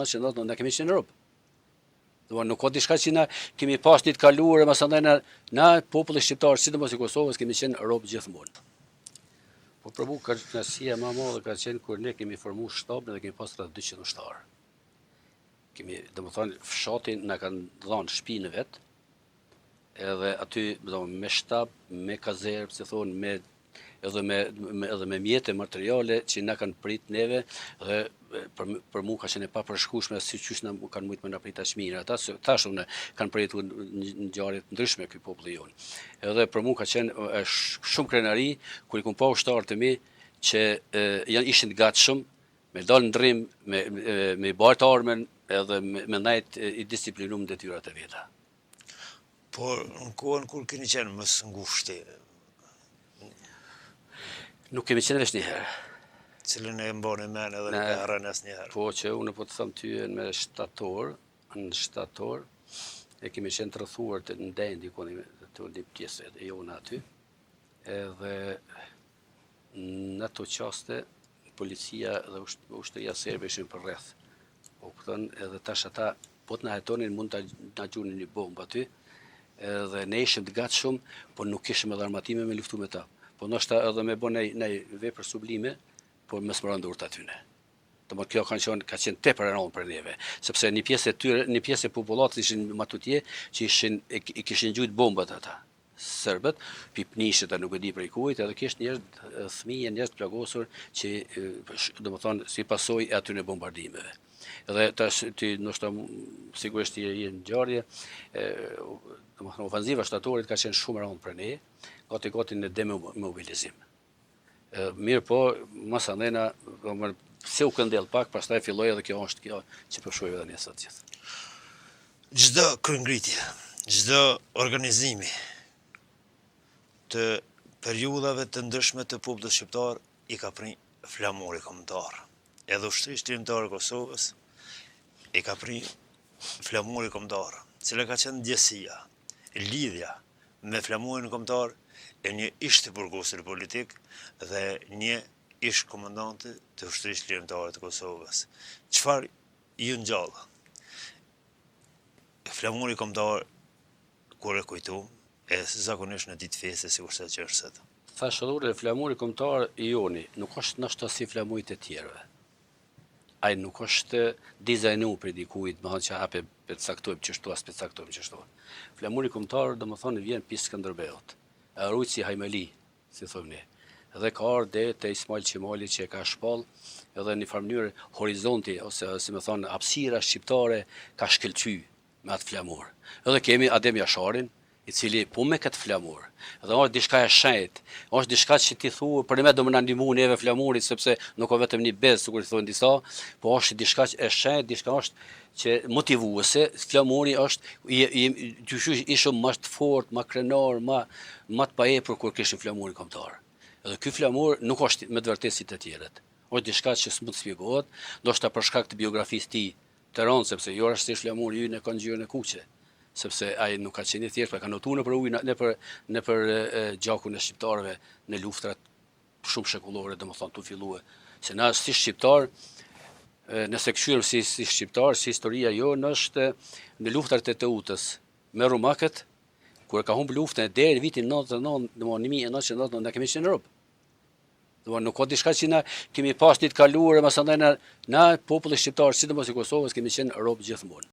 që ne kemi qenë në Europë. Nuk ka diçka që na kemi pas një të kaluar, mësandaj na populli shqiptar, sidomos i Kosovës, kemi qenë në Europë gjithmonë. Po përbu kënaqësia më e madhe ka qenë kur ne kemi formuar shtabin dhe kemi pas rreth 200 ushtarë. Domethënë fshatin na kanë dhënë shtëpinë vet, edhe aty me shtab, me kazerë, si thonë, edhe me mjete materiale që na kanë prit neve dhe për mua ka qenë e papërshkueshme si qysh na kanë mujt me na prit aq mirë. Ata tash unë kanë pritur në ngjarje të ndryshme ky populli jon. Edhe për mua ka qenë shumë krenari kur i kum pa ushtarët e mi që ishin të gatshëm me dalë në ndrrim, me bart armën edhe me ndajt i disiplinuar në detyrat e veta. Por në kohën kur keni qenë më së ngushti? Nuk kemi qenë veç njëherë. Cilën e mboni men edhe nuk e harrën asnjëherë? Po që unë po të them ty në shtator, e kemi qenë të rrethuar në Dendi, ku të një pjesë e jona aty, edhe në ato qaste policia dhe ushtria serbe ishin për rreth. Po kupton, edhe tash ata po të na hetonin mund ta gjunin një bombë aty, edhe ne ishim të gatshëm, po nuk kishim edhe armatime me luftu me ta. Po ndoshta edhe me bën një vepër sublime, po më smëron durt aty ne. Domethënë kjo ka qenë tepër e rëndë për neve, sepse një pjesë e popullatës ishin matutje që i kishin gjujt bombat ata. Serbët, pipnishët nuk e di prej kujt, edhe kish fëmijë, njerëz të plagosur që domethënë si pasojë e aty në bombardimeve. Edhe tash ti ndoshta sigurisht je në ngjarje, domethënë ofensiva shtatorit ka qenë shumë e rëndë për ne, gati në demobilizim. Mirë po, masandena, se u këndel pak, pastaj filloi edhe kjo është kjo që po shohim edhe ne sot gjithë. Çdo kryengritje, çdo organizimi të periudhave të ndryshme të popullit shqiptar i ka prit flamuri kombëtar. Edhe ushtrisë shërbëtare e Kosovës i ka prit flamuri kombëtar, cila ka qenë ndjesia, lidhja me flamurin kombëtar e një ish të burgosit politik dhe një ish komandante të ushtrisë shërbëtare të Kosovës. Çfarë ju ngjall? Flamuri kombëtar kur e kujtojmë, e zakonisht në ditë feste sikur se që është sot. Thash edhe flamuri kombëtar i joni nuk është ndoshta si flamurit e tjerëve. Ai nuk është dizajnuar për dikujt, më thonë që hape përcaktojmë çështu as përcaktojmë çështu. Flamuri kombëtar domethënë vjen pi Skënderbeut. Rrugë si Hajmeli, si thonë ne. Dhe ka ardhur deri te Ismail Qemali që e ka shpall, edhe në një mënyrë horizonti ose si më thonë hapësira shqiptare ka shkëlqyer me atë flamur. Edhe kemi Adem Jasharin, i cili po me këtë flamur, dhe është diçka e shenjtë, është diçka që ti thua për ne do më na ndihmu neve flamurit, sepse nuk ka vetëm një bezë, sikur i thonë disa, po është diçka e shenjtë, diçka është që motivuese, flamuri është ishëm më të fortë, më krenar, më të paepër kur kishim flamurin kombëtar. Edhe ky flamur nuk është me të vërtetë si të tjerët. Është diçka që s'mund të shpjegohet, ndoshta për shkak të biografisë ti të rëndë, sepse jo është si flamuri ynë ka ngjyrën e kuqe, sepse ai nuk ka qenë thjesht, ka notuar nëpër ujë, nëpër gjakun e shqiptarëve në luftrat shumë shekullore, domethënë tu fillue. Se na si shqiptar, nëse këshyrim si shqiptar, si historia jonë është në luftrat e Teutës me rumakët, kur ka humbur luftën deri në vitin 99, domethënë 1999 ne kemi qenë në Europë. Domethënë nuk ka diçka që na kemi pas një të kaluar, mësandaj na populli shqiptar, sidomos i Kosovës, kemi qenë në Europë gjithmonë.